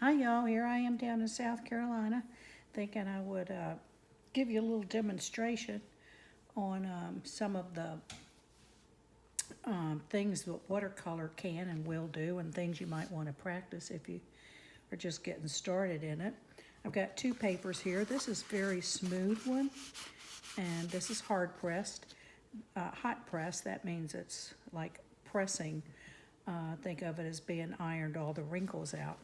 Hi y'all, here I am down in South Carolina thinking I would give you a little demonstration on some of the things that watercolor can and will do and things you might want to practice if you are just getting started in it. I've got two papers here. This is very smooth one and this is hard pressed. Hot press, that means it's like pressing. Think of it as being ironed all the wrinkles out.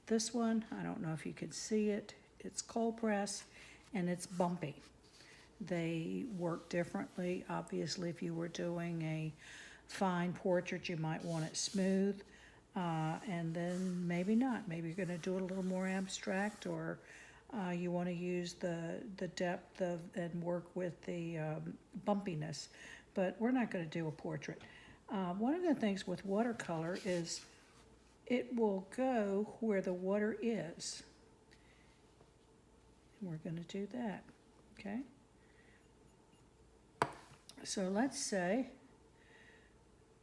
This one, I don't know if you can see it, it's cold press and it's bumpy. They work differently. Obviously, if you were doing a fine portrait, you might want it smooth, and then maybe not. Maybe you're going to do it a little more abstract, or you want to use the depth of and work with the bumpiness. But we're not going to do a portrait. One of the things with watercolor is it will go where the water is. And we're going to do that, okay? So let's say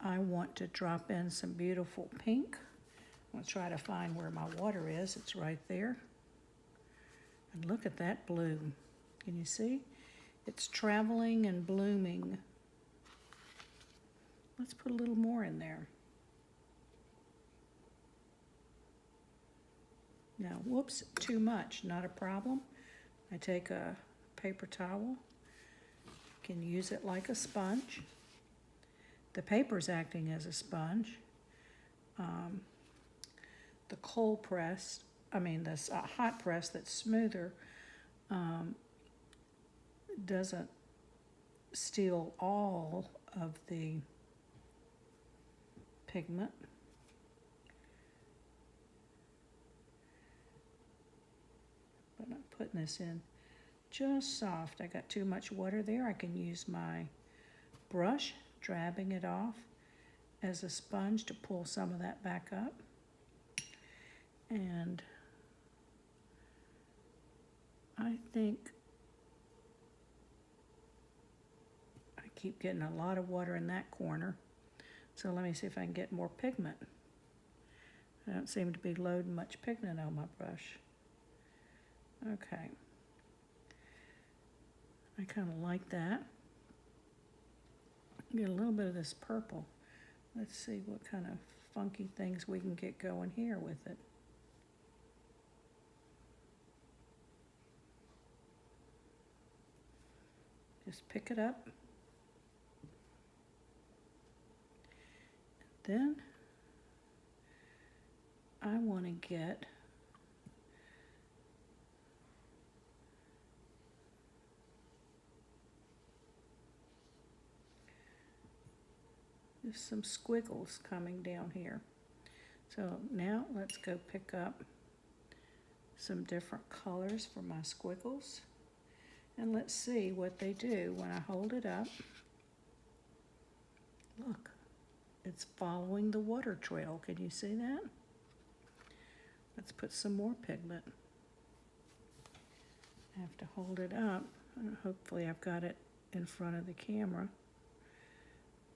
I want to drop in some beautiful pink. I'm going to try to find where my water is. It's right there. And look at that bloom. Can you see? It's traveling and blooming. Let's put a little more in there. Now, whoops, too much, not a problem. I take a paper towel, can use it like a sponge. The paper's acting as a sponge. The cold press, this hot press that's smoother, doesn't steal all of the pigment. But I'm putting this in just soft. I got too much water there. I can use my brush, dabbing it off as a sponge to pull some of that back up. And I think I keep getting a lot of water in that corner. So let me see if I can get more pigment. I don't seem to be loading much pigment on my brush. Okay. I kind of like that. Get a little bit of this purple. Let's see what kind of funky things we can get going here with it. Just pick it up. Then I want to get just some squiggles coming down here. So now let's go pick up some different colors for my squiggles. And let's see what they do when I hold it up. Look, it's following the water trail. Can you see that? Let's put some more pigment. I have to hold it up. And hopefully I've got it in front of the camera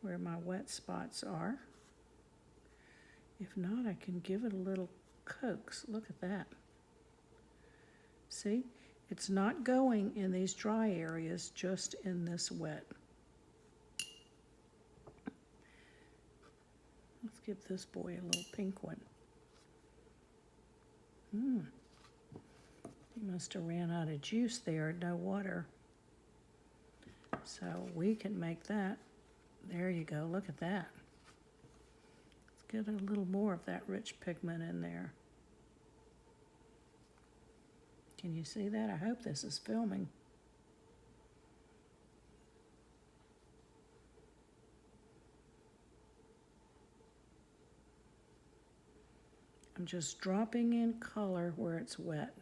where my wet spots are. If not, I can give it a little coax. Look at that. See? It's not going in these dry areas, just in this wet. Let's give this boy a little pink one. He must have ran out of juice there, no water. So we can make that. There you go, look at that. Let's get a little more of that rich pigment in there. Can you see that? I hope this is filming. I'm just dropping in color where it's wet.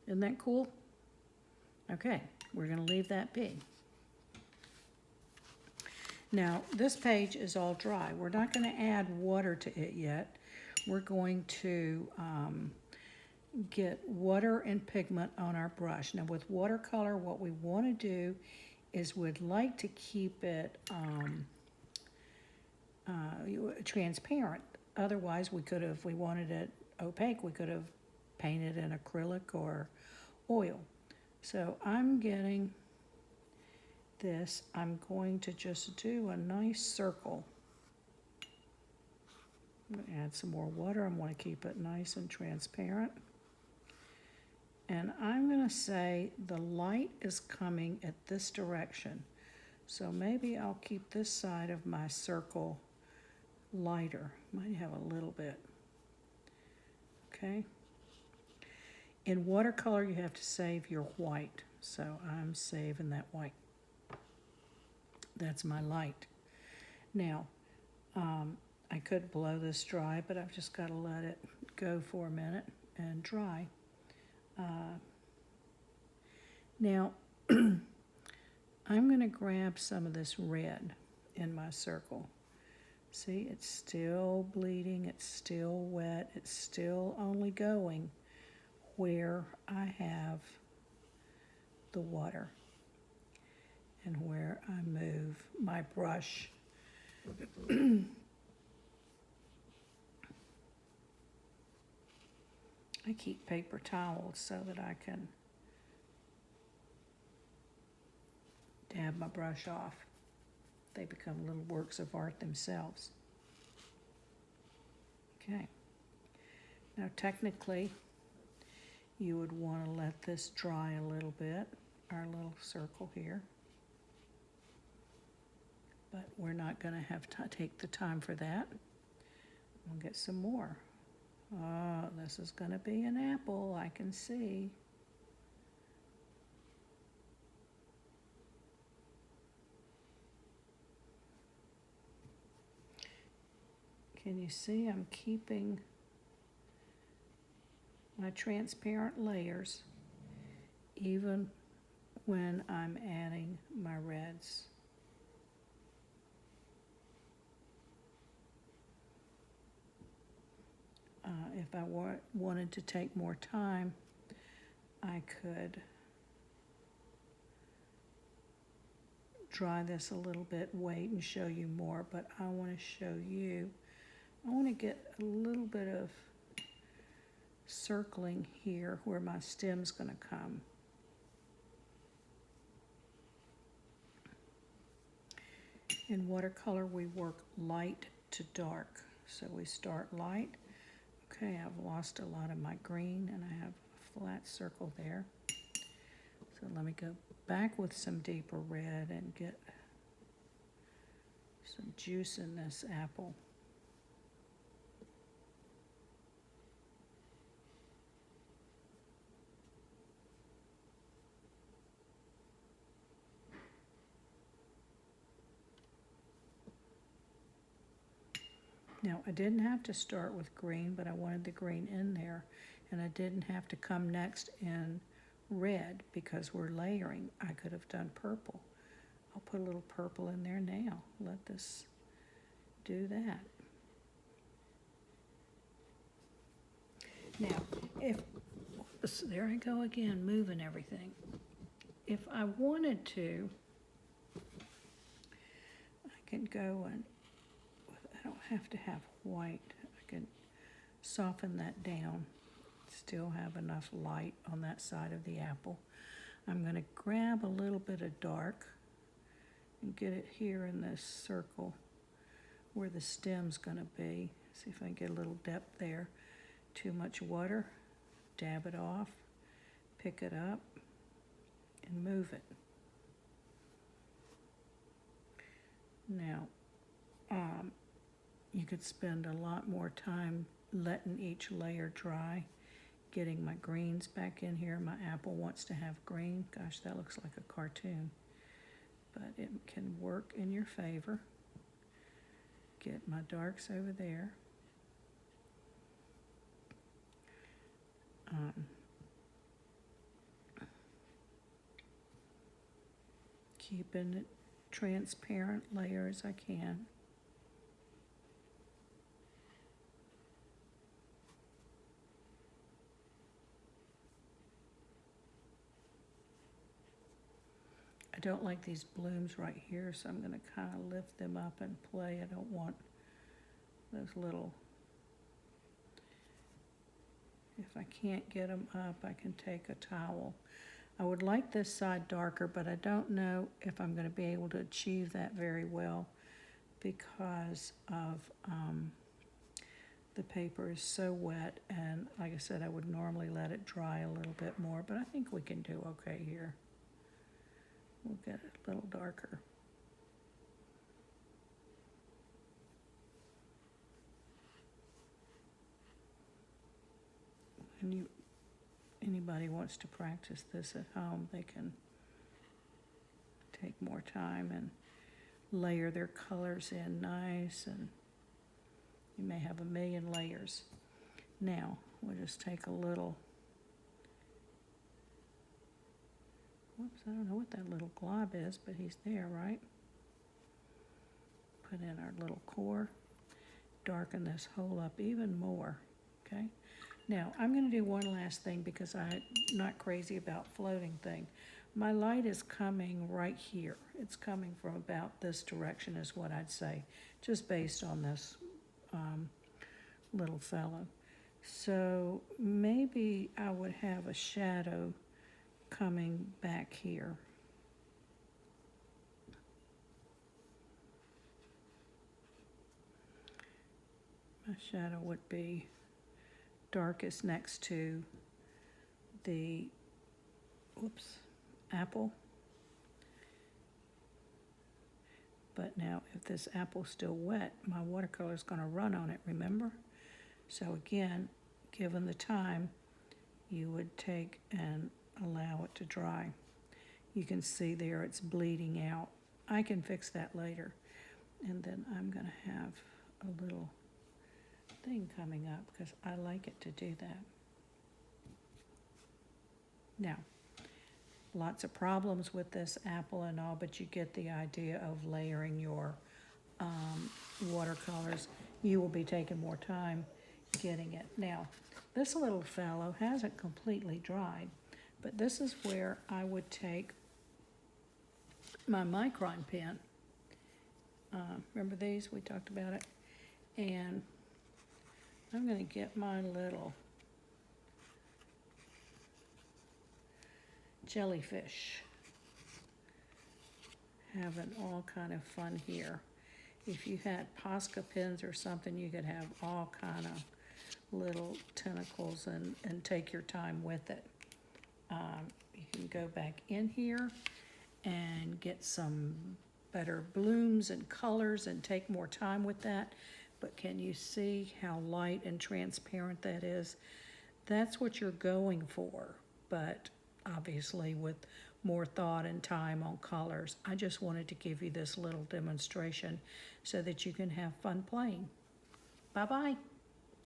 Isn't that cool? Okay, we're going to leave that be. Now, this page is all dry. We're not going to add water to it yet. We're going to get water and pigment on our brush. Now, with watercolor, what we want to do is we'd like to keep it transparent. Otherwise, we could have, if we wanted it opaque. We could have painted in acrylic or oil. So I'm getting this. I'm going to just do a nice circle. I'm going to add some more water. I want to keep it nice and transparent. And I'm going to say the light is coming at this direction. So maybe I'll keep this side of my circle lighter. Might have a little bit. Okay. In watercolor, you have to save your white. So I'm saving that white. That's my light. Now, I could blow this dry, but I've just got to let it go for a minute and dry. Now, I'm going to grab some of this red in my circle. See, it's still bleeding, it's still wet, it's still only going where I have the water and where I move my brush. I keep paper towels so that I can dab my brush off. They become little works of art themselves. Okay. Now technically, you would want to let this dry a little bit, our little circle here. But we're not going to have to take the time for that. We'll get some more. Oh, this is going to be an apple, I can see. Can you see I'm keeping my transparent layers even when I'm adding my reds? If I wanted to take more time, I could dry this a little bit, wait and show you more, but I want to show you, I want to get a little bit of circling here where my stem's going to come. In watercolor, we work light to dark. So we start light. Okay, I've lost a lot of my green and I have a flat circle there. So let me go back with some deeper red and get some juice in this apple. Now, I didn't have to start with green, but I wanted the green in there, and I didn't have to come next in red because we're layering. I could have done purple. I'll put a little purple in there now. Let this do that. Now, there I go again, moving everything. If I wanted to, I can go and I don't have to have white. I can soften that down, still have enough light on that side of the apple. I'm going to grab a little bit of dark and get it here in this circle where the stem's going to be. See if I can get a little depth there. Too much water, dab it off, pick it up, and move it. Now, you could spend a lot more time letting each layer dry, getting my greens back in here. My apple wants to have green. Gosh, that looks like a cartoon, but it can work in your favor. Get my darks over there. Keeping it transparent layer as I can. I don't like these blooms right here, so I'm going to kind of lift them up and play. I don't want those little If I can't get them up, I can take a towel. I would like this side darker, but I don't know if I'm gonna be able to achieve that very well because of, the paper is so wet, and like I said, I would normally let it dry a little bit more, but I think we can do okay here. We'll get it a little darker. And anybody wants to practice this at home, they can take more time and layer their colors in nice, and you may have a million layers. Now, we'll just take a little, whoops, I don't know what that little glob is, but he's there, right? Put in our little core, darken this hole up even more, okay? Now, I'm gonna do one last thing because I'm not crazy about floating thing. My light is coming right here. It's coming from about this direction is what I'd say, just based on this little fellow. So maybe I would have a shadow coming back here. My shadow would be darkest next to the, whoops, apple. But now if this apple's still wet, my watercolor's gonna run on it, remember? So again, given the time, you would take and allow it to dry. You can see there it's bleeding out. I can fix that later. And then I'm gonna have a little thing coming up because I like it to do that. Now, lots of problems with this apple and all, but you get the idea of layering your watercolors. You will be taking more time getting it. Now, this little fellow hasn't completely dried, but this is where I would take my micron pen. Remember these? We talked about it. And I'm going to get my little jellyfish. Having all kind of fun here. If you had Posca pens or something, you could have all kind of little tentacles and take your time with it. You can go back in here and get some better blooms and colors and take more time with that. But can you see how light and transparent that is? That's what you're going for, but obviously with more thought and time on colors. I just wanted to give you this little demonstration so that you can have fun playing. Bye-bye.